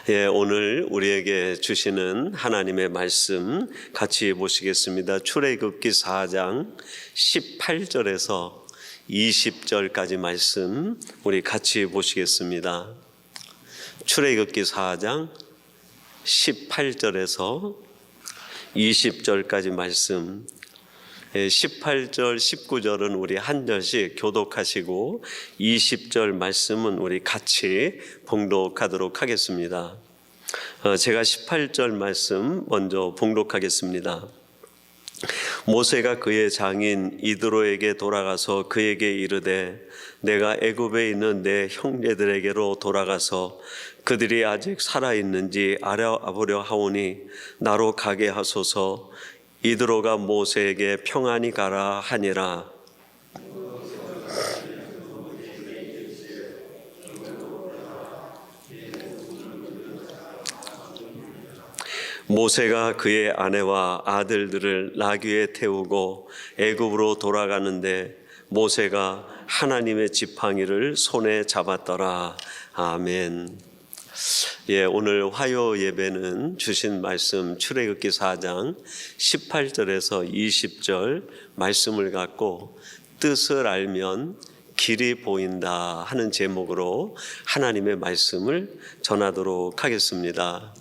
오늘 우리에게 주시는 하나님의 말씀 같이 보시겠습니다. 출애굽기 4장 18절에서 20절까지 말씀 우리 같이 보시겠습니다. 출애굽기 4장 18절에서 20절까지 말씀, 18절, 19절은 우리 한 절씩 교독하시고 20절 말씀은 우리 같이 봉독하도록 하겠습니다. 제가 18절 말씀 먼저 봉독하겠습니다. 모세가 그의 장인 이드로에게 돌아가서 그에게 이르되 내가 애굽에 있는 내 형제들에게로 돌아가서 그들이 아직 살아있는지 알아보려 하오니 나로 가게 하소서. 이드로가 모세에게 평안히 가라 하니라. 모세가 그의 아내와 아들들을 나귀에 태우고 애굽으로 돌아가는데 모세가 하나님의 지팡이를 손에 잡았더라. 아멘. 오늘 화요 예배는 주신 말씀 출애굽기 4장 18절에서 20절 말씀을 갖고 뜻을 알면 길이 보인다 하는 제목으로 하나님의 말씀을 전하도록 하겠습니다.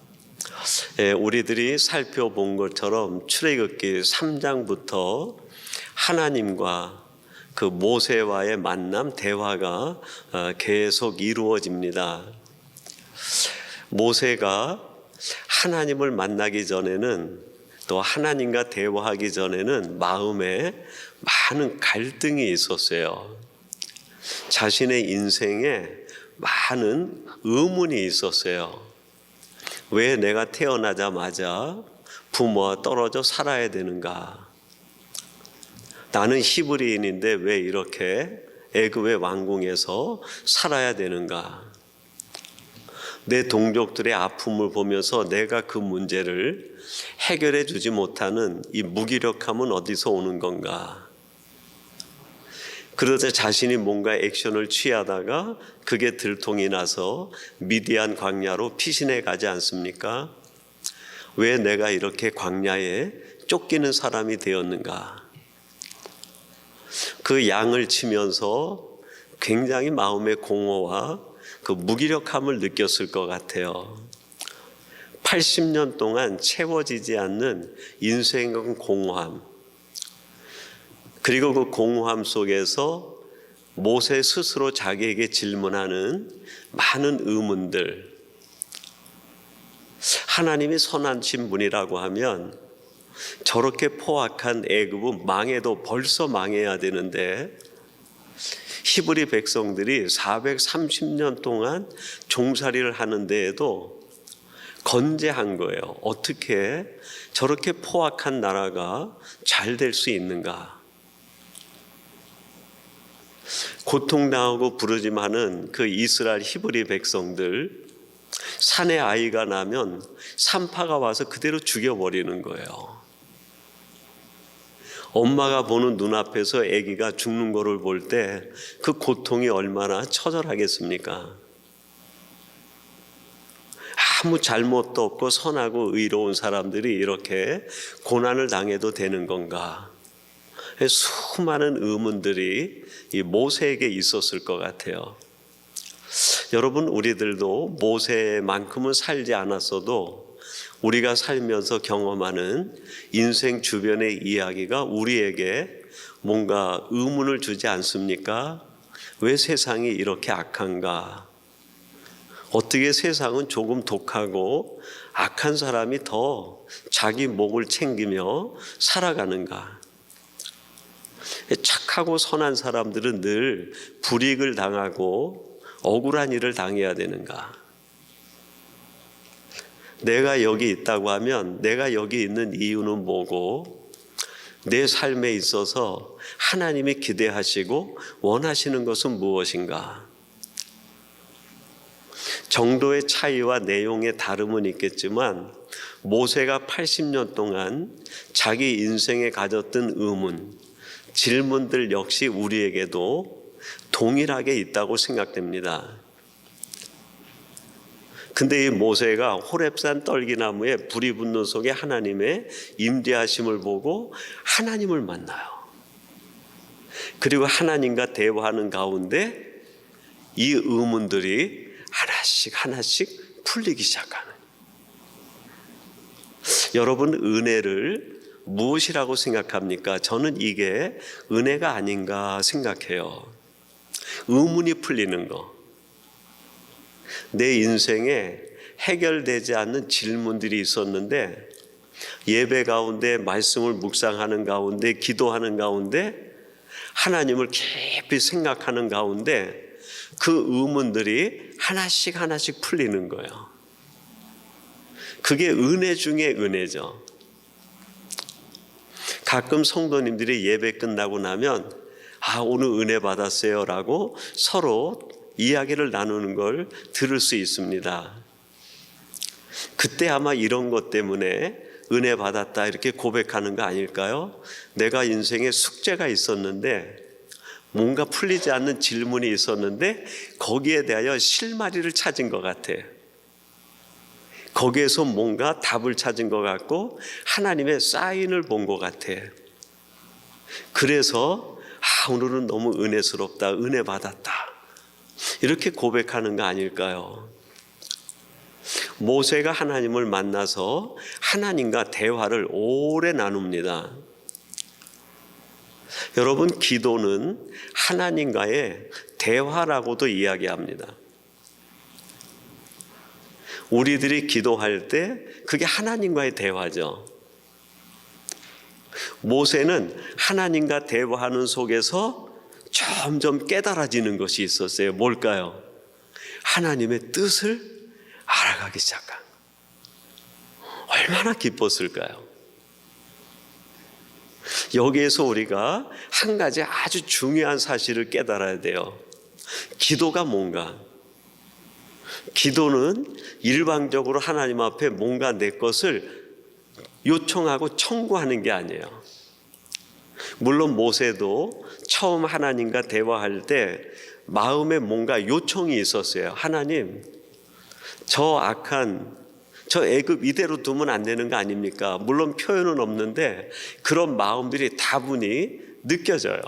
우리들이 살펴본 것처럼 출애굽기 3장부터 하나님과 그 모세와의 만남, 대화가 계속 이루어집니다. 모세가 하나님을 만나기 전에는, 또 하나님과 대화하기 전에는 마음에 많은 갈등이 있었어요. 자신의 인생에 많은 의문이 있었어요. 왜 내가 태어나자마자 부모와 떨어져 살아야 되는가? 나는 히브리인인데 왜 이렇게 애굽의 왕궁에서 살아야 되는가? 내 동족들의 아픔을 보면서 내가 그 문제를 해결해 주지 못하는 이 무기력함은 어디서 오는 건가? 그러자 자신이 뭔가 액션을 취하다가 그게 들통이 나서 미디안 광야로 피신해 가지 않습니까? 왜 내가 이렇게 광야에 쫓기는 사람이 되었는가? 그 양을 치면서 굉장히 마음의 공허와 그 무기력함을 느꼈을 것 같아요. 80년 동안 채워지지 않는 인생의 공허함, 그리고 그 공허함 속에서 모세 스스로 자기에게 질문하는 많은 의문들. 하나님이 선하신 분이라고 하면 저렇게 포악한 애굽은 망해도 벌써 망해야 되는데 히브리 백성들이 430년 동안 종살이를 하는 데에도 건재한 거예요. 어떻게 저렇게 포악한 나라가 잘 될 수 있는가? 고통당하고 부르짐하는 그 이스라엘 히브리 백성들, 산에 아이가 나면 산파가 와서 그대로 죽여버리는 거예요. 엄마가 보는 눈앞에서 아기가 죽는 거를 볼 때 그 고통이 얼마나 처절하겠습니까? 아무 잘못도 없고 선하고 의로운 사람들이 이렇게 고난을 당해도 되는 건가? 수많은 의문들이 이 모세에게 있었을 것 같아요. 여러분, 우리들도 모세만큼은 살지 않았어도 우리가 살면서 경험하는 인생 주변의 이야기가 우리에게 뭔가 의문을 주지 않습니까? 왜 세상이 이렇게 악한가? 어떻게 세상은 조금 독하고 악한 사람이 더 자기 목을 챙기며 살아가는가? 착하고 선한 사람들은 늘 불이익을 당하고 억울한 일을 당해야 되는가? 내가 여기 있다고 하면 내가 여기 있는 이유는 뭐고, 내 삶에 있어서 하나님이 기대하시고 원하시는 것은 무엇인가? 정도의 차이와 내용의 다름은 있겠지만 모세가 80년 동안 자기 인생에 가졌던 의문, 질문들 역시 우리에게도 동일하게 있다고 생각됩니다. 근데 이 모세가 호렙산 떨기나무에 불이 붙는 속에 하나님의 임재하심을 보고 하나님을 만나요. 그리고 하나님과 대화하는 가운데 이 의문들이 하나씩 하나씩 풀리기 시작하는. 여러분, 은혜를 무엇이라고 생각합니까? 저는 이게 은혜가 아닌가 생각해요. 의문이 풀리는 거. 내 인생에 해결되지 않는 질문들이 있었는데 예배 가운데 말씀을 묵상하는 가운데 기도하는 가운데 하나님을 깊이 생각하는 가운데 그 의문들이 하나씩 하나씩 풀리는 거예요. 그게 은혜 중에 은혜죠. 가끔 성도님들이 예배 끝나고 나면 오늘 은혜 받았어요 라고 서로 이야기를 나누는 걸 들을 수 있습니다. 그때 아마 이런 것 때문에 은혜 받았다 이렇게 고백하는 거 아닐까요? 내가 인생에 숙제가 있었는데 뭔가 풀리지 않는 질문이 있었는데 거기에 대하여 실마리를 찾은 것 같아. 거기에서 뭔가 답을 찾은 것 같고 하나님의 사인을 본 것 같아. 그래서 오늘은 너무 은혜스럽다, 은혜 받았다 이렇게 고백하는 거 아닐까요? 모세가 하나님을 만나서 하나님과 대화를 오래 나눕니다. 여러분, 기도는 하나님과의 대화라고도 이야기합니다. 우리들이 기도할 때 그게 하나님과의 대화죠. 모세는 하나님과 대화하는 속에서 점점 깨달아지는 것이 있었어요. 뭘까요? 하나님의 뜻을 알아가기 시작한. 얼마나 기뻤을까요? 여기에서 우리가 한 가지 아주 중요한 사실을 깨달아야 돼요. 기도가 뭔가? 기도는 일방적으로 하나님 앞에 뭔가 내 것을 요청하고 청구하는 게 아니에요. 물론 모세도 처음 하나님과 대화할 때 마음에 뭔가 요청이 있었어요. 하나님, 저 애굽 이대로 두면 안 되는 거 아닙니까? 물론 표현은 없는데 그런 마음들이 다분히 느껴져요.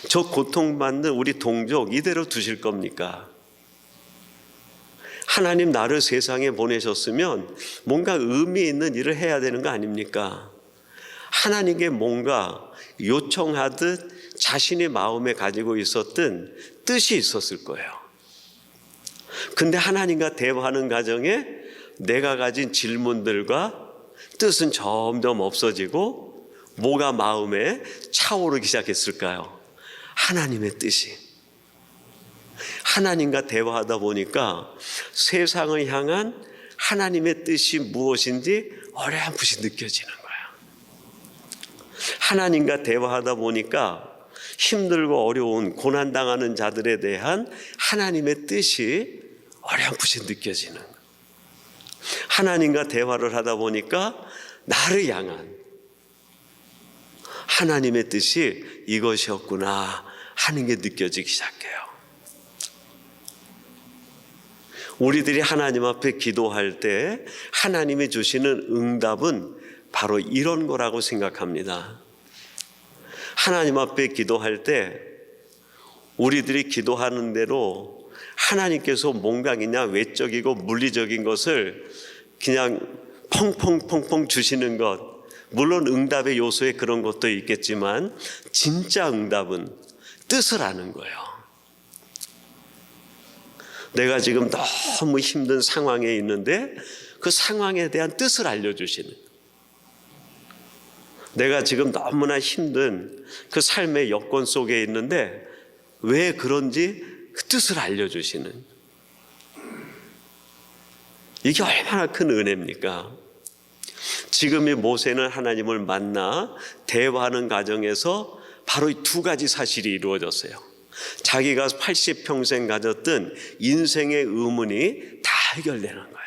저 고통받는 우리 동족 이대로 두실 겁니까? 하나님, 나를 세상에 보내셨으면 뭔가 의미 있는 일을 해야 되는 거 아닙니까? 하나님께 뭔가 요청하듯 자신의 마음에 가지고 있었던 뜻이 있었을 거예요. 근데 하나님과 대화하는 과정에 내가 가진 질문들과 뜻은 점점 없어지고 뭐가 마음에 차오르기 시작했을까요? 하나님의 뜻이. 하나님과 대화하다 보니까 세상을 향한 하나님의 뜻이 무엇인지 어렴풋이 느껴지는 거예요. 하나님과 대화하다 보니까 힘들고 어려운 고난당하는 자들에 대한 하나님의 뜻이 어렴풋이 느껴지는 거예요. 하나님과 대화를 하다 보니까 나를 향한 하나님의 뜻이 이것이었구나 하는 게 느껴지기 시작해요. 우리들이 하나님 앞에 기도할 때 하나님이 주시는 응답은 바로 이런 거라고 생각합니다. 하나님 앞에 기도할 때 우리들이 기도하는 대로 하나님께서 뭔가 그냥 외적이고 물리적인 것을 그냥 펑펑펑펑 주시는 것, 물론 응답의 요소에 그런 것도 있겠지만 진짜 응답은 뜻을 아는 거예요. 내가 지금 너무 힘든 상황에 있는데 그 상황에 대한 뜻을 알려주시는, 내가 지금 너무나 힘든 그 삶의 여건 속에 있는데 왜 그런지 그 뜻을 알려주시는, 이게 얼마나 큰 은혜입니까? 지금 이 모세는 하나님을 만나 대화하는 과정에서 바로 이 두 가지 사실이 이루어졌어요. 자기가 80평생 가졌던 인생의 의문이 다 해결되는 거예요.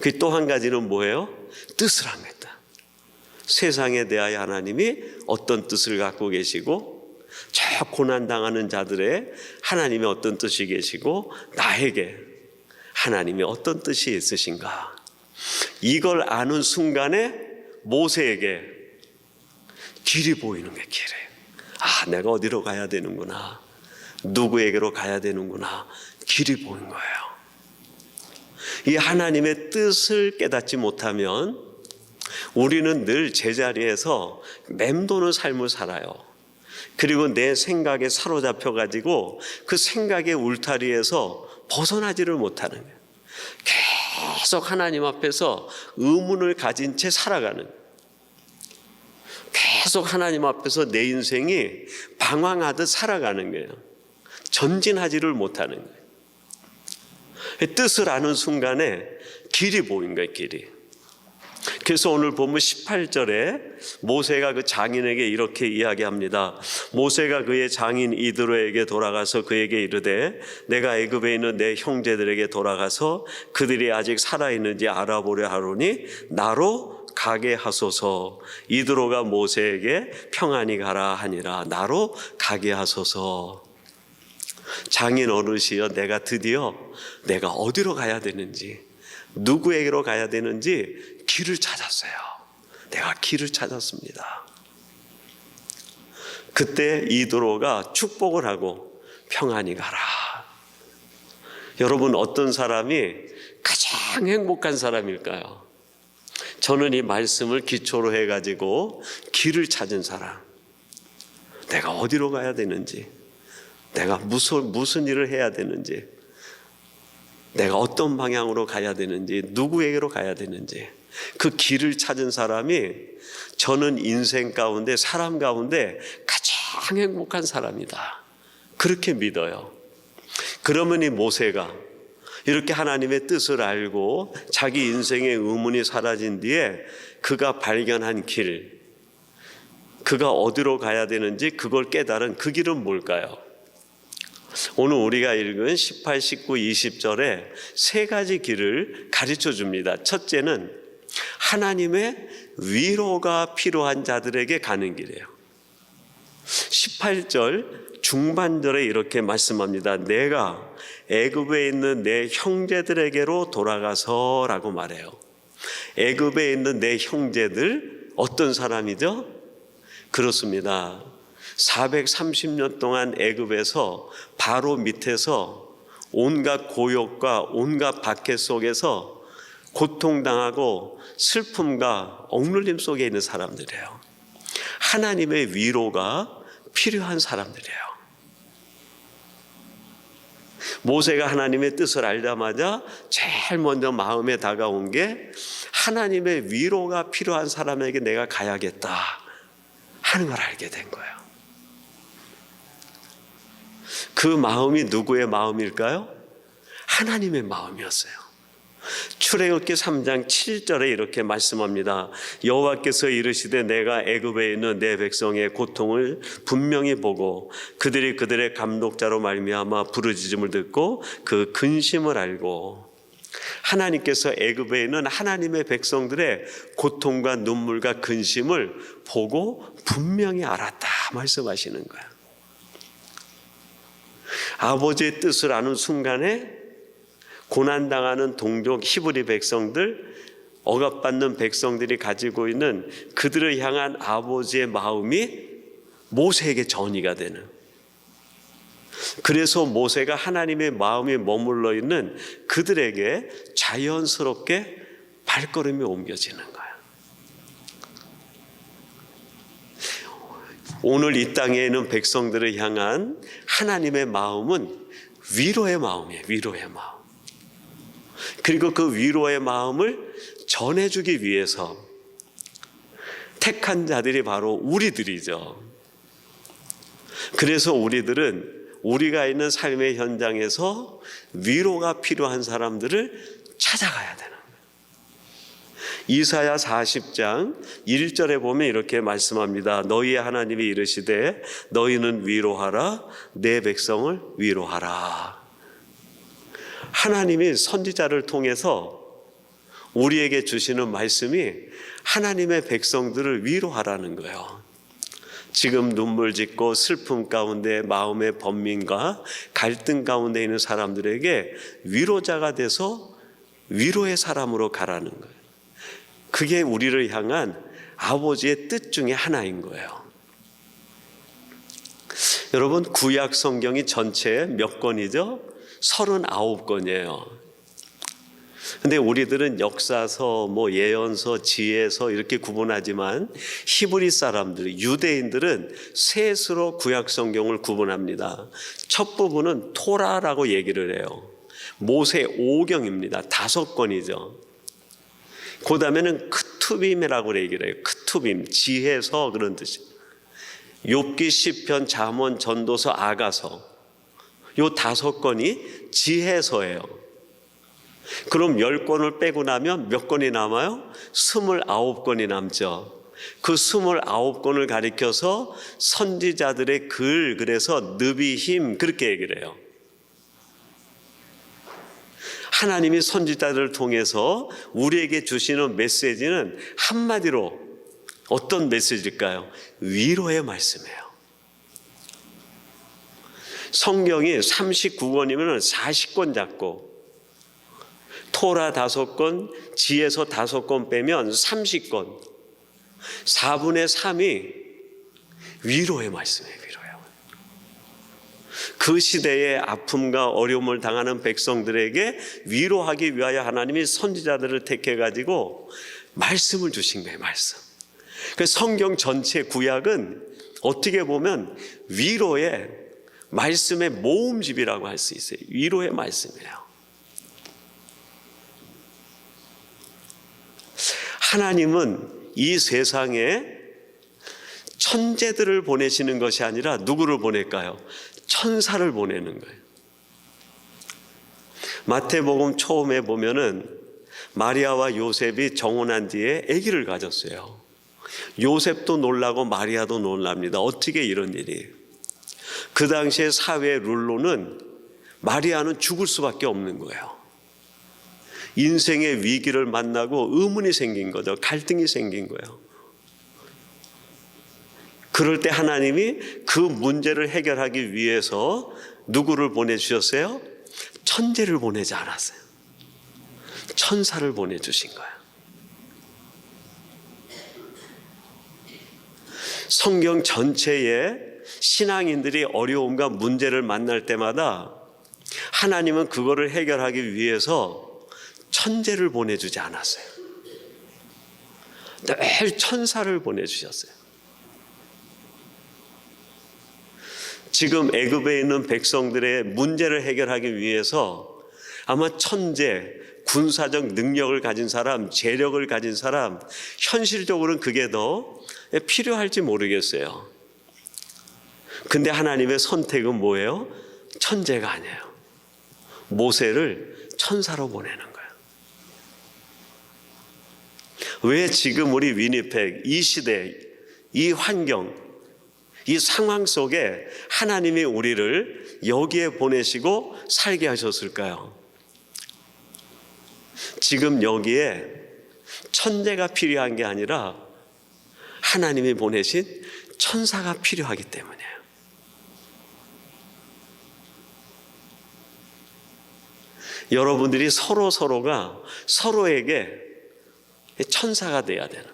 그 또 한 가지는 뭐예요? 뜻을 합니다. 세상에 대하여 하나님이 어떤 뜻을 갖고 계시고 저 고난당하는 자들의 하나님의 어떤 뜻이 계시고 나에게 하나님이 어떤 뜻이 있으신가? 이걸 아는 순간에 모세에게 길이 보이는 게 길이에요. 아, 내가 어디로 가야 되는구나. 누구에게로 가야 되는구나. 길이 보인 거예요. 이 하나님의 뜻을 깨닫지 못하면 우리는 늘 제자리에서 맴도는 삶을 살아요. 그리고 내 생각에 사로잡혀 가지고 그 생각의 울타리에서 벗어나지를 못하는 거예요. 계속 하나님 앞에서 의문을 가진 채 살아가는 거예요. 계속 하나님 앞에서 내 인생이 방황하듯 살아가는 거예요. 전진하지를 못하는 거예요. 뜻을 아는 순간에 길이 보인 거예요, 길이. 그래서 오늘 보면 18절에 모세가 그 장인에게 이렇게 이야기합니다. 모세가 그의 장인 이드로에게 돌아가서 그에게 이르되 내가 애굽에 있는 내 형제들에게 돌아가서 그들이 아직 살아있는지 알아보려 하노니 나로 가게 하소서. 이드로가 모세에게 평안히 가라 하니라. 나로 가게 하소서. 장인 어르시여, 내가 드디어 내가 어디로 가야 되는지, 누구에게로 가야 되는지 길을 찾았어요. 내가 길을 찾았습니다. 그때 이드로가 축복을 하고 평안히 가라. 여러분, 어떤 사람이 가장 행복한 사람일까요? 저는 이 말씀을 기초로 해가지고 길을 찾은 사람, 내가 어디로 가야 되는지, 내가 무슨 일을 해야 되는지, 내가 어떤 방향으로 가야 되는지, 누구에게로 가야 되는지, 그 길을 찾은 사람이 저는 인생 가운데, 사람 가운데 가장 행복한 사람이다, 그렇게 믿어요. 그러면 이 모세가 이렇게 하나님의 뜻을 알고 자기 인생의 의문이 사라진 뒤에 그가 발견한 길, 그가 어디로 가야 되는지 그걸 깨달은 그 길은 뭘까요? 오늘 우리가 읽은 18, 19, 20절에 세 가지 길을 가르쳐 줍니다. 첫째는 하나님의 위로가 필요한 자들에게 가는 길이에요. 18절 중반절에 이렇게 말씀합니다. 내가 애굽에 있는 내 형제들에게로 돌아가서 라고 말해요. 애굽에 있는 내 형제들, 어떤 사람이죠? 그렇습니다. 430년 동안 애굽에서 바로 밑에서 온갖 고욕과 온갖 박해 속에서 고통당하고 슬픔과 억눌림 속에 있는 사람들이에요. 하나님의 위로가 필요한 사람들이에요. 모세가 하나님의 뜻을 알자마자 제일 먼저 마음에 다가온 게 하나님의 위로가 필요한 사람에게 내가 가야겠다 하는 걸 알게 된 거예요. 그 마음이 누구의 마음일까요? 하나님의 마음이었어요. 출애굽기 3장 7절에 이렇게 말씀합니다. 여호와께서 이르시되 내가 애굽에 있는 내 백성의 고통을 분명히 보고 그들이 그들의 감독자로 말미암아 부르짖음을 듣고 그 근심을 알고, 하나님께서 애굽에 있는 하나님의 백성들의 고통과 눈물과 근심을 보고 분명히 알았다 말씀하시는 거예요. 아버지의 뜻을 아는 순간에 고난당하는 동족 히브리 백성들, 억압받는 백성들이 가지고 있는 그들을 향한 아버지의 마음이 모세에게 전이가 되는, 그래서 모세가 하나님의 마음이 머물러 있는 그들에게 자연스럽게 발걸음이 옮겨지는 거예요. 오늘 이 땅에 있는 백성들을 향한 하나님의 마음은 위로의 마음이에요. 위로의 마음. 그리고 그 위로의 마음을 전해주기 위해서 택한 자들이 바로 우리들이죠. 그래서 우리들은 우리가 있는 삶의 현장에서 위로가 필요한 사람들을 찾아가야 되는 거예요. 이사야 40장 1절에 보면 이렇게 말씀합니다. 너희의 하나님이 이르시되 너희는 위로하라, 내 백성을 위로하라. 하나님이 선지자를 통해서 우리에게 주시는 말씀이 하나님의 백성들을 위로하라는 거예요. 지금 눈물 짓고 슬픔 가운데 마음의 번민과 갈등 가운데 있는 사람들에게 위로자가 돼서 위로의 사람으로 가라는 거예요. 그게 우리를 향한 아버지의 뜻 중에 하나인 거예요. 여러분, 구약 성경이 전체에 몇 권이죠? 39권이에요. 근데 우리들은 역사서, 예언서, 지혜서 이렇게 구분하지만 히브리 사람들, 유대인들은 셋으로 구약 성경을 구분합니다. 첫 부분은 토라라고 얘기를 해요. 모세 오경입니다. 5권이죠. 그 다음에는 크투빔이라고 얘기를 해요. 크투빔, 지혜서 그런 뜻이에요. 욥기, 시편, 잠언, 전도서, 아가서, 요 5권이 지혜서예요. 그럼 10권을 빼고 나면 몇 권이 남아요? 29권이 남죠. 그 29권을 가리켜서 선지자들의 글, 그래서 느비힘 그렇게 얘기를 해요. 하나님이 선지자들을 통해서 우리에게 주시는 메시지는 한마디로 어떤 메시지일까요? 위로의 말씀이에요. 성경이 39권이면 40권 잡고 토라 5권, 지혜서 5권 빼면 30권, 4분의 3이 위로의 말씀이에요. 위로예요. 그 시대의 아픔과 어려움을 당하는 백성들에게 위로하기 위하여 하나님이 선지자들을 택해가지고 말씀을 주신 거예요. 말씀. 그래서 성경 전체 구약은 어떻게 보면 위로의 말씀의 모음집이라고 할 수 있어요. 위로의 말씀이에요. 하나님은 이 세상에 천재들을 보내시는 것이 아니라 누구를 보낼까요? 천사를 보내는 거예요. 마태복음 처음에 보면은 마리아와 요셉이 정혼한 뒤에 아기를 가졌어요. 요셉도 놀라고 마리아도 놀랍니다. 어떻게 이런 일이? 그 당시에 사회 룰로는 마리아는 죽을 수밖에 없는 거예요. 인생의 위기를 만나고 의문이 생긴 거죠. 갈등이 생긴 거예요. 그럴 때 하나님이 그 문제를 해결하기 위해서 누구를 보내주셨어요? 천재를 보내지 않았어요. 천사를 보내주신 거예요. 성경 전체에 신앙인들이 어려움과 문제를 만날 때마다 하나님은 그거를 해결하기 위해서 천재를 보내주지 않았어요. 늘 천사를 보내주셨어요. 지금 애굽에 있는 백성들의 문제를 해결하기 위해서 아마 천재, 군사적 능력을 가진 사람, 재력을 가진 사람, 현실적으로는 그게 더 필요할지 모르겠어요. 근데 하나님의 선택은 뭐예요? 천재가 아니에요. 모세를 천사로 보내는 거예요. 왜 지금 우리 위니펙, 이 시대, 이 환경, 이 상황 속에 하나님이 우리를 여기에 보내시고 살게 하셨을까요? 지금 여기에 천재가 필요한 게 아니라 하나님이 보내신 천사가 필요하기 때문이에요. 여러분들이 서로가 서로에게 천사가 돼야 되는.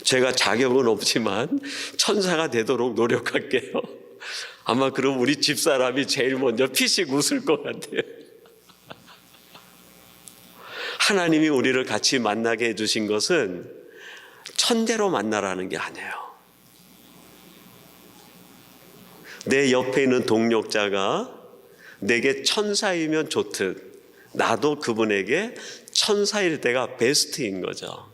제가 자격은 없지만 천사가 되도록 노력할게요. 아마 그럼 우리 집사람이 제일 먼저 피식 웃을 것 같아요. 하나님이 우리를 같이 만나게 해주신 것은 천재로 만나라는 게 아니에요. 내 옆에 있는 동력자가 내게 천사이면 좋듯 나도 그분에게 천사일 때가 베스트인 거죠.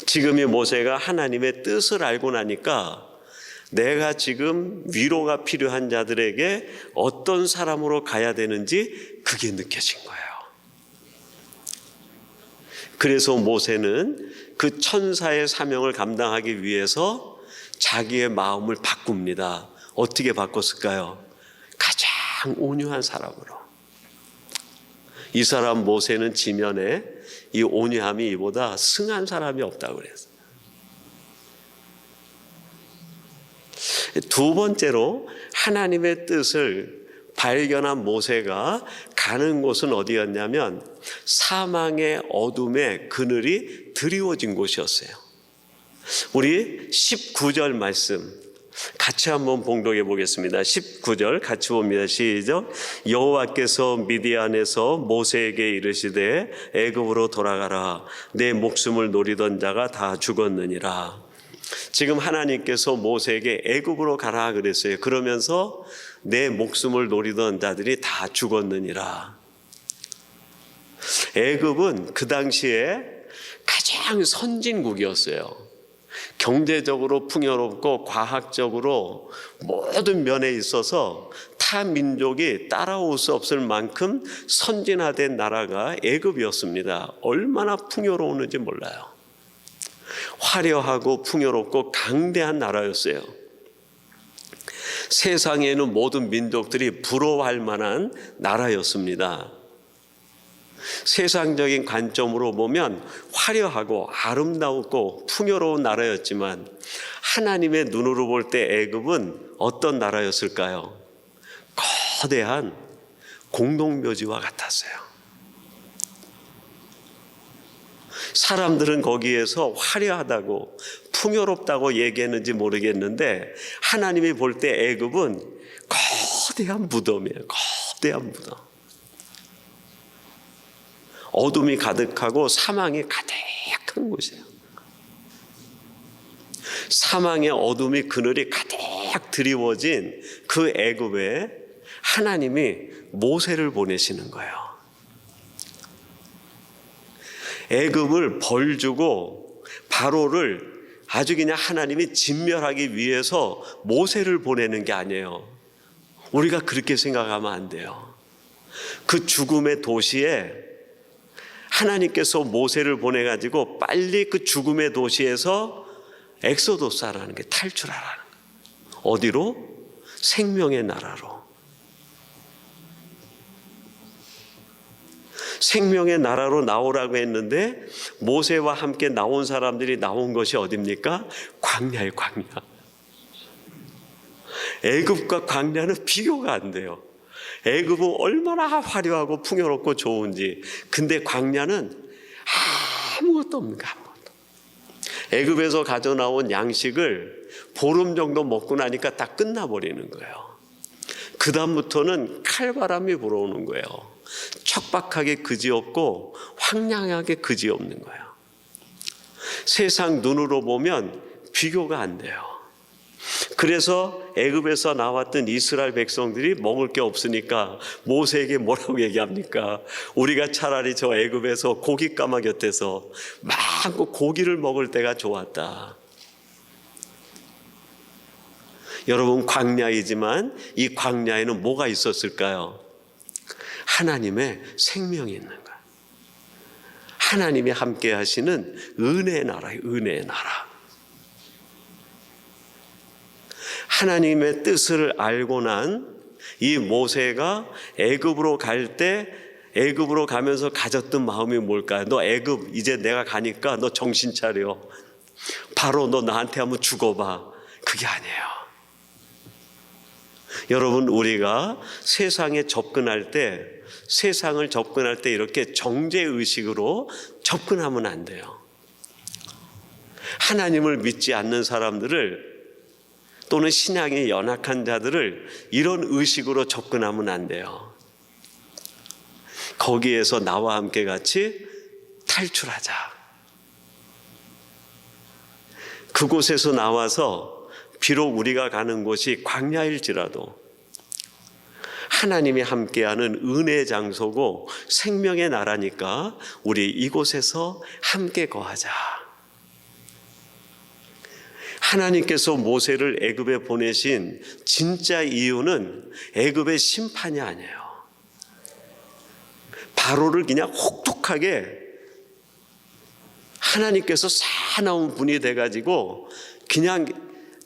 지금 이 모세가 하나님의 뜻을 알고 나니까 내가 지금 위로가 필요한 자들에게 어떤 사람으로 가야 되는지 그게 느껴진 거예요. 그래서 모세는 그 천사의 사명을 감당하기 위해서 자기의 마음을 바꿉니다. 어떻게 바꿨을까요? 가장 온유한 사람으로. 이 사람 모세는 지면에 이 온유함이 이보다 승한 사람이 없다고 그랬어요. 두 번째로 하나님의 뜻을 발견한 모세가 가는 곳은 어디였냐면 사망의 어둠에 그늘이 드리워진 곳이었어요. 우리 19절 말씀 같이 한번 봉독해 보겠습니다. 19절 같이 봅니다. 시작. 여호와께서 미디안에서 모세에게 이르시되 애굽으로 돌아가라. 내 목숨을 노리던 자가 다 죽었느니라. 지금 하나님께서 모세에게 애굽으로 가라 그랬어요. 그러면서 내 목숨을 노리던 자들이 다 죽었느니라. 애굽은 그 당시에 가장 선진국이었어요. 경제적으로 풍요롭고 과학적으로 모든 면에 있어서 타 민족이 따라올 수 없을 만큼 선진화된 나라가 애굽이었습니다. 얼마나 풍요로웠는지 몰라요. 화려하고 풍요롭고 강대한 나라였어요. 세상에는 모든 민족들이 부러워할 만한 나라였습니다. 세상적인 관점으로 보면 화려하고 아름다웠고 풍요로운 나라였지만 하나님의 눈으로 볼 때 애굽은 어떤 나라였을까요? 거대한 공동묘지와 같았어요. 사람들은 거기에서 화려하다고 풍요롭다고 얘기했는지 모르겠는데 하나님이 볼 때 애굽은 거대한 무덤이에요. 거대한 무덤. 어둠이 가득하고 사망이 가득한 곳이에요. 사망의 어둠이 그늘이 가득 드리워진 그 애굽에 하나님이 모세를 보내시는 거예요. 애굽을 벌주고 바로를 아주 그냥 하나님이 진멸하기 위해서 모세를 보내는 게 아니에요. 우리가 그렇게 생각하면 안 돼요. 그 죽음의 도시에 하나님께서 모세를 보내가지고 빨리 그 죽음의 도시에서 엑소도스 하라는 게 탈출하라는 거예요. 어디로? 생명의 나라로. 생명의 나라로 나오라고 했는데 모세와 함께 나온 사람들이 나온 것이 어디입니까? 광야의 광야. 애굽과 광야는 비교가 안 돼요. 애굽은 얼마나 화려하고 풍요롭고 좋은지. 근데 광야는 아무것도 없는 거야. 아무것도. 애굽에서 가져나온 양식을 보름 정도 먹고 나니까 다 끝나버리는 거예요. 그 다음부터는 칼바람이 불어오는 거예요. 척박하게 그지없고 황량하게 그지없는 거예요. 세상 눈으로 보면 비교가 안 돼요. 그래서 애굽에서 나왔던 이스라엘 백성들이 먹을 게 없으니까 모세에게 뭐라고 얘기합니까? 우리가 차라리 저 애굽에서 고깃가마 곁에서 마음껏 고기를 먹을 때가 좋았다. 여러분, 광야이지만 이 광야에는 뭐가 있었을까요? 하나님의 생명이 있는 거예요. 하나님이 함께 하시는 은혜의 나라예요. 은혜의 나라. 하나님의 뜻을 알고 난 이 모세가 애굽으로 갈 때 애굽으로 가면서 가졌던 마음이 뭘까요? 너 애굽 이제 내가 가니까 너 정신 차려. 바로 너 나한테 한번 죽어봐. 그게 아니에요. 여러분, 우리가 세상에 접근할 때 세상을 접근할 때 이렇게 정죄의식으로 접근하면 안 돼요. 하나님을 믿지 않는 사람들을 또는 신앙이 연약한 자들을 이런 의식으로 접근하면 안 돼요. 거기에서 나와 함께 같이 탈출하자. 그곳에서 나와서 비록 우리가 가는 곳이 광야일지라도 하나님이 함께하는 은혜의 장소고 생명의 나라니까 우리 이곳에서 함께 거하자. 하나님께서 모세를 애굽에 보내신 진짜 이유는 애굽의 심판이 아니에요. 바로를 그냥 혹독하게 하나님께서 사나운 분이 돼가지고 그냥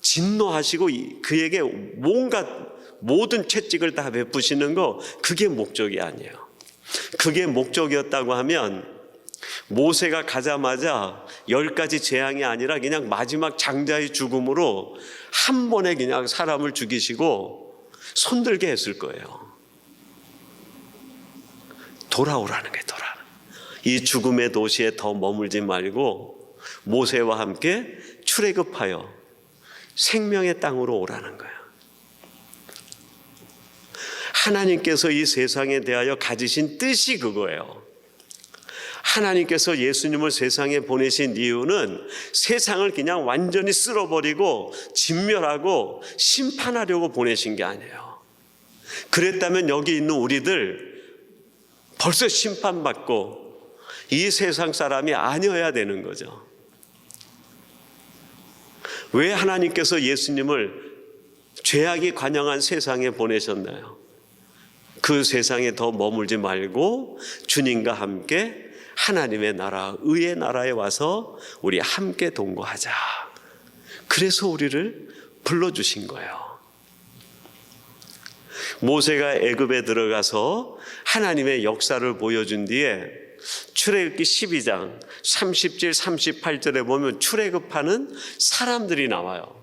진노하시고 그에게 뭔가 모든 채찍을 다 베푸시는 거, 그게 목적이 아니에요. 그게 목적이었다고 하면 모세가 가자마자 10가지 재앙이 아니라 그냥 마지막 장자의 죽음으로 한 번에 그냥 사람을 죽이시고 손들게 했을 거예요. 돌아오라는 게 돌아오라. 이 죽음의 도시에 더 머물지 말고 모세와 함께 출애굽하여 생명의 땅으로 오라는 거예요. 하나님께서 이 세상에 대하여 가지신 뜻이 그거예요. 하나님께서 예수님을 세상에 보내신 이유는 세상을 그냥 완전히 쓸어버리고 진멸하고 심판하려고 보내신 게 아니에요. 그랬다면 여기 있는 우리들 벌써 심판받고 이 세상 사람이 아니어야 되는 거죠. 왜 하나님께서 예수님을 죄악이 관영한 세상에 보내셨나요? 그 세상에 더 머물지 말고 주님과 함께 하나님의 나라, 의의 나라에 와서 우리 함께 동거하자. 그래서 우리를 불러주신 거예요. 모세가 애굽에 들어가서 하나님의 역사를 보여준 뒤에 출애굽기 12장 30절 38절에 보면 출애굽하는 사람들이 나와요.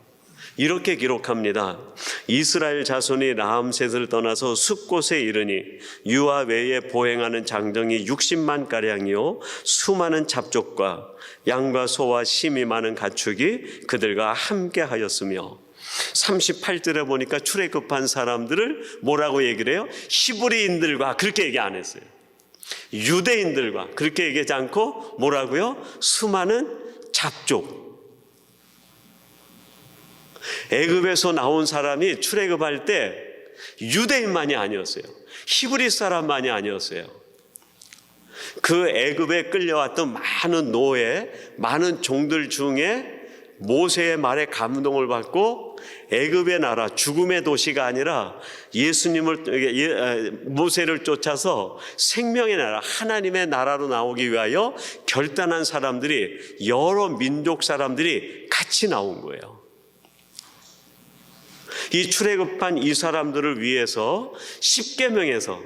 이렇게 기록합니다. 이스라엘 자손이 라암셋을 떠나서 숫곳에 이르니 유아 외에 보행하는 장정이 60만 가량이요 수많은 잡족과 양과 소와 심이 많은 가축이 그들과 함께 하였으며 38절에 보니까 출애굽한 사람들을 뭐라고 얘기를 해요? 히브리인들과 그렇게 얘기 안 했어요. 유대인들과 그렇게 얘기하지 않고 뭐라고요? 수많은 잡족. 애굽에서 나온 사람이 출애굽할 때 유대인만이 아니었어요. 히브리 사람만이 아니었어요. 그 애굽에 끌려왔던 많은 노예, 많은 종들 중에 모세의 말에 감동을 받고 애굽의 나라, 죽음의 도시가 아니라 모세를 쫓아서 생명의 나라, 하나님의 나라로 나오기 위하여 결단한 사람들이, 여러 민족 사람들이 같이 나온 거예요. 이 출애굽한 이 사람들을 위해서 십계명에서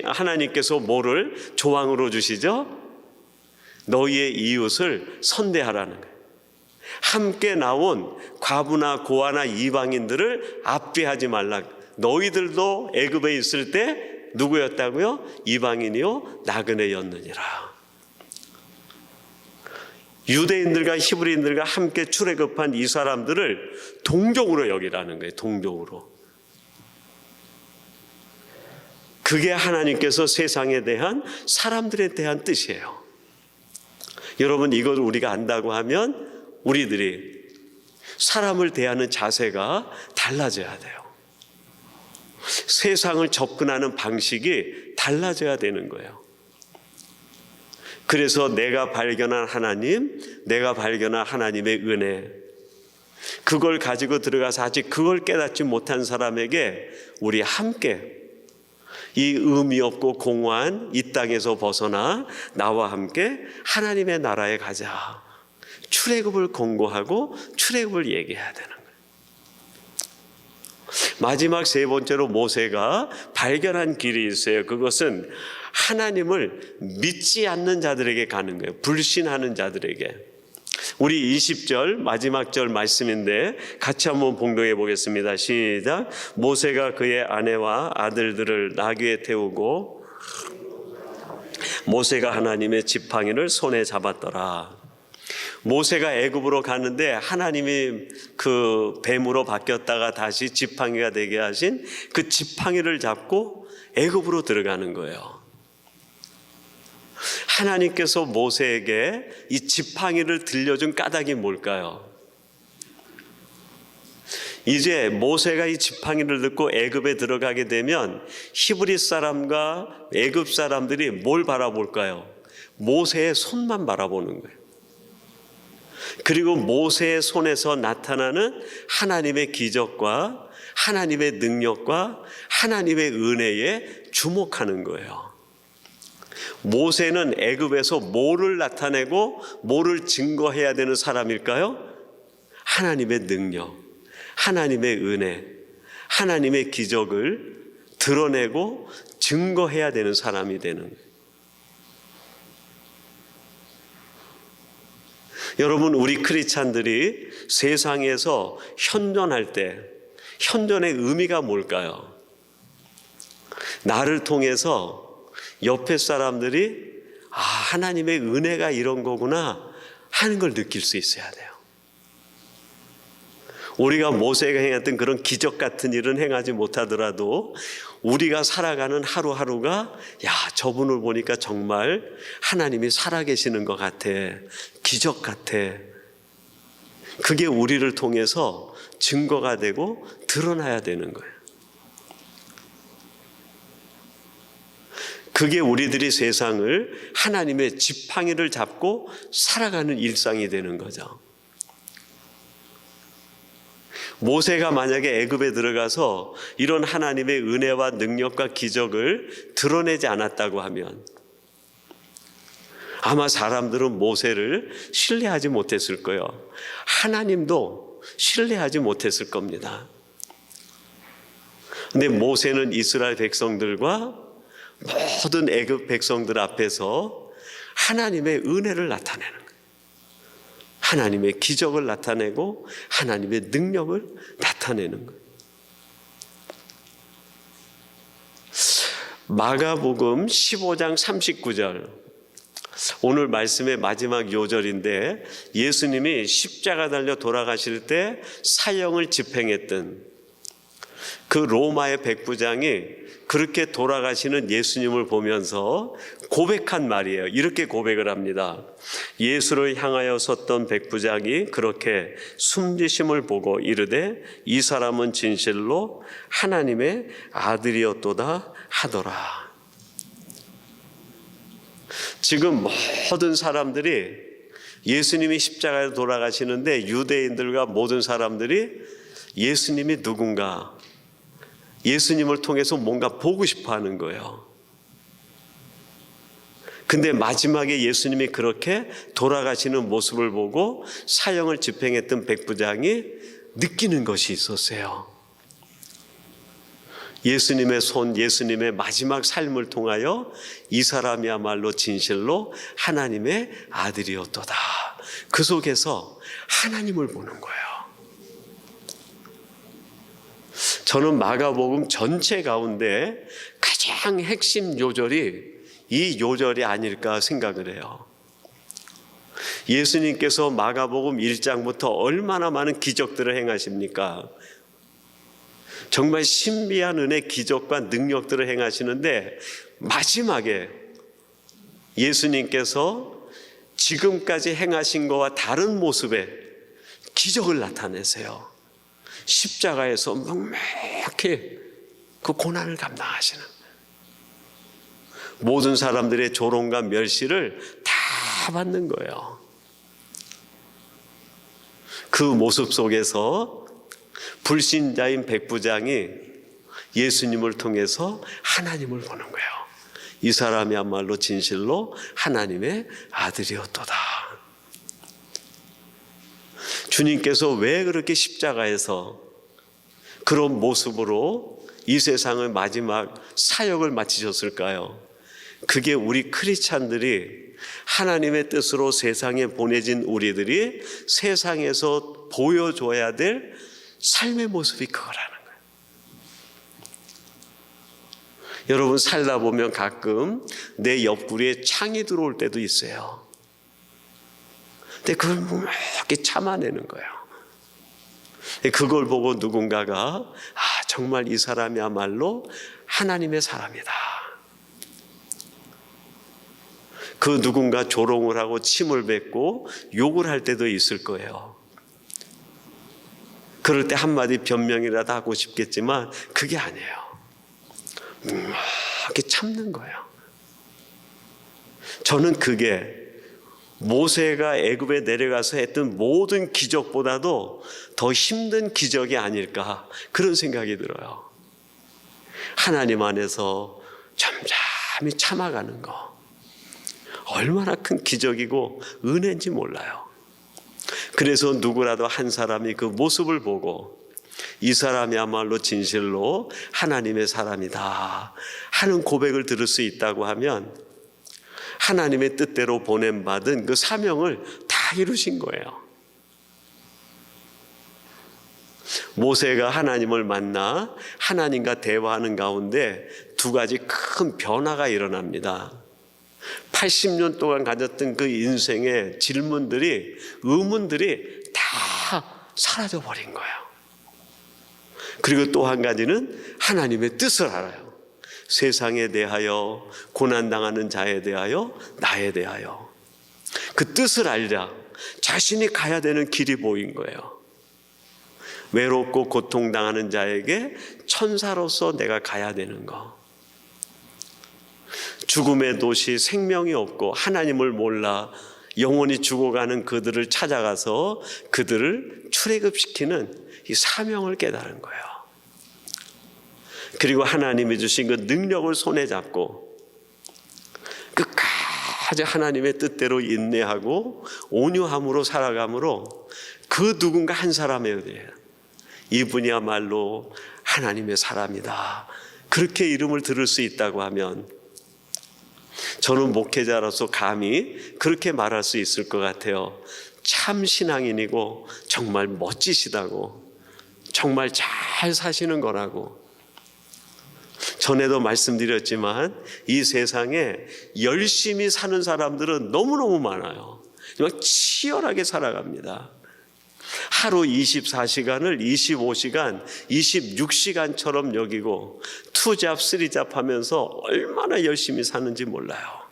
하나님께서 뭐를 조항으로 주시죠? 너희의 이웃을 선대하라는 거예요. 함께 나온 과부나 고아나 이방인들을 압제하지 말라. 너희들도 애굽에 있을 때 누구였다고요? 이방인이요 나그네였느니라. 유대인들과 히브리인들과 함께 출애굽한 이 사람들을 동족으로 여기라는 거예요. 동족으로. 그게 하나님께서 세상에 대한, 사람들에 대한 뜻이에요. 여러분, 이걸 우리가 안다고 하면 우리들이 사람을 대하는 자세가 달라져야 돼요. 세상을 접근하는 방식이 달라져야 되는 거예요. 그래서 내가 발견한 하나님, 내가 발견한 하나님의 은혜, 그걸 가지고 들어가서 아직 그걸 깨닫지 못한 사람에게 우리 함께 이 의미 없고 공허한 이 땅에서 벗어나 나와 함께 하나님의 나라에 가자. 출애굽을 권고하고 출애굽을 얘기해야 되는 거예요. 마지막 세 번째로 모세가 발견한 길이 있어요. 그것은 하나님을 믿지 않는 자들에게 가는 거예요. 불신하는 자들에게. 우리 20절 마지막 절 말씀인데 같이 한번 봉독해 보겠습니다. 시작. 모세가 그의 아내와 아들들을 나귀에 태우고 모세가 하나님의 지팡이를 손에 잡았더라. 모세가 애굽으로 가는데 하나님이 그 뱀으로 바뀌었다가 다시 지팡이가 되게 하신 그 지팡이를 잡고 애굽으로 들어가는 거예요. 하나님께서 모세에게 이 지팡이를 들려준 까닭이 뭘까요? 이제 모세가 이 지팡이를 듣고 애굽에 들어가게 되면 히브리 사람과 애굽 사람들이 뭘 바라볼까요? 모세의 손만 바라보는 거예요. 그리고 모세의 손에서 나타나는 하나님의 기적과 하나님의 능력과 하나님의 은혜에 주목하는 거예요. 모세는 애굽에서 뭐를 나타내고 뭐를 증거해야 되는 사람일까요? 하나님의 능력, 하나님의 은혜, 하나님의 기적을 드러내고 증거해야 되는 사람이 되는 거예요. 여러분, 우리 크리스찬들이 세상에서 현존할 때 현존의 의미가 뭘까요? 나를 통해서 옆에 사람들이 하나님의 은혜가 이런 거구나 하는 걸 느낄 수 있어야 돼요. 우리가 모세가 행했던 그런 기적 같은 일은 행하지 못하더라도 우리가 살아가는 하루하루가 저분을 보니까 정말 하나님이 살아계시는 것 같아, 기적 같아. 그게 우리를 통해서 증거가 되고 드러나야 되는 거예요. 그게 우리들이 세상을 하나님의 지팡이를 잡고 살아가는 일상이 되는 거죠. 모세가 만약에 애굽에 들어가서 이런 하나님의 은혜와 능력과 기적을 드러내지 않았다고 하면 아마 사람들은 모세를 신뢰하지 못했을 거예요. 하나님도 신뢰하지 못했을 겁니다. 근데 모세는 이스라엘 백성들과 모든 애굽 백성들 앞에서 하나님의 은혜를 나타내는 거예요. 하나님의 기적을 나타내고 하나님의 능력을 나타내는 거예요. 마가복음 15장 39절, 오늘 말씀의 마지막 요절인데 예수님이 십자가 달려 돌아가실 때 사형을 집행했던 그 로마의 백부장이 그렇게 돌아가시는 예수님을 보면서 고백한 말이에요. 이렇게 고백을 합니다. 예수를 향하여 섰던 백부장이 그렇게 숨지심을 보고 이르되 이 사람은 진실로 하나님의 아들이었도다 하더라. 지금 모든 사람들이 예수님이 십자가에 돌아가시는데 유대인들과 모든 사람들이 예수님이 누군가, 예수님을 통해서 뭔가 보고 싶어 하는 거예요. 근데 마지막에 예수님이 그렇게 돌아가시는 모습을 보고 사형을 집행했던 백부장이 느끼는 것이 있었어요. 예수님의 손, 예수님의 마지막 삶을 통하여 이 사람이야말로 진실로 하나님의 아들이었도다. 그 속에서 하나님을 보는 거예요. 저는 마가복음 전체 가운데 가장 핵심 요절이 이 요절이 아닐까 생각을 해요. 예수님께서 마가복음 1장부터 얼마나 많은 기적들을 행하십니까? 정말 신비한 은혜, 기적과 능력들을 행하시는데 마지막에 예수님께서 지금까지 행하신 것과 다른 모습의 기적을 나타내세요. 십자가에서 묵묵히 그 고난을 감당하시는, 모든 사람들의 조롱과 멸시를 다 받는 거예요. 그 모습 속에서 불신자인 백부장이 예수님을 통해서 하나님을 보는 거예요. 이 사람이야말로 진실로 하나님의 아들이었도다. 주님께서 왜 그렇게 십자가에서 그런 모습으로 이 세상의 마지막 사역을 마치셨을까요? 그게 우리 크리스찬들이 하나님의 뜻으로 세상에 보내진 우리들이 세상에서 보여줘야 될 삶의 모습이 그거라는 거예요. 여러분, 살다 보면 가끔 내 옆구리에 창이 들어올 때도 있어요. 근데 그걸 묵묵히 참아내는 거예요. 그걸 보고 누군가가 정말 이 사람이야말로 하나님의 사람이다. 그 누군가 조롱을 하고 침을 뱉고 욕을 할 때도 있을 거예요. 그럴 때 한마디 변명이라도 하고 싶겠지만 그게 아니에요. 묵묵히 참는 거예요. 저는 그게 모세가 애굽에 내려가서 했던 모든 기적보다도 더 힘든 기적이 아닐까, 그런 생각이 들어요. 하나님 안에서 잠잠히 참아가는 거 얼마나 큰 기적이고 은혜인지 몰라요. 그래서 누구라도 한 사람이 그 모습을 보고 이 사람이야말로 진실로 하나님의 사람이다 하는 고백을 들을 수 있다고 하면 하나님의 뜻대로 보냄받은 그 사명을 다 이루신 거예요. 모세가 하나님을 만나 하나님과 대화하는 가운데 두 가지 큰 변화가 일어납니다. 80년 동안 가졌던 그 인생의 질문들이, 의문들이 다 사라져 버린 거예요. 그리고 또 한 가지는 하나님의 뜻을 알아요. 세상에 대하여, 고난당하는 자에 대하여, 나에 대하여 그 뜻을 알자 자신이 가야 되는 길이 보인 거예요. 외롭고 고통당하는 자에게 천사로서 내가 가야 되는 거. 죽음의 도시, 생명이 없고 하나님을 몰라 영원히 죽어가는 그들을 찾아가서 그들을 출애굽시키는 이 사명을 깨달은 거예요. 그리고 하나님이 주신 그 능력을 손에 잡고 끝까지 하나님의 뜻대로 인내하고 온유함으로 살아감으로 그 누군가 한 사람에 의해 이분이야말로 하나님의 사람이다, 그렇게 이름을 들을 수 있다고 하면 저는 목회자로서 감히 그렇게 말할 수 있을 것 같아요. 참 신앙인이고 정말 멋지시다고, 정말 잘 사시는 거라고. 전에도 말씀드렸지만 이 세상에 열심히 사는 사람들은 너무너무 많아요. 정말 치열하게 살아갑니다. 하루 24시간을 25시간, 26시간처럼 여기고 투잡, 쓰리잡 하면서 얼마나 열심히 사는지 몰라요.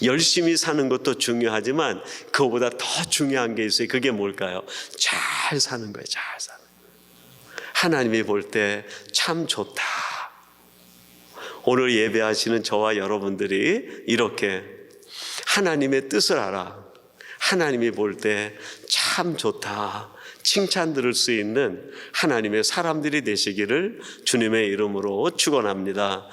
열심히 사는 것도 중요하지만 그거보다 더 중요한 게 있어요. 그게 뭘까요? 잘 사는 거예요. 잘 사는 거예요. 하나님이 볼 때 참 좋다. 오늘 예배하시는 저와 여러분들이 이렇게 하나님의 뜻을 알아, 하나님이 볼 때 참 좋다, 칭찬 들을 수 있는 하나님의 사람들이 되시기를 주님의 이름으로 축원합니다.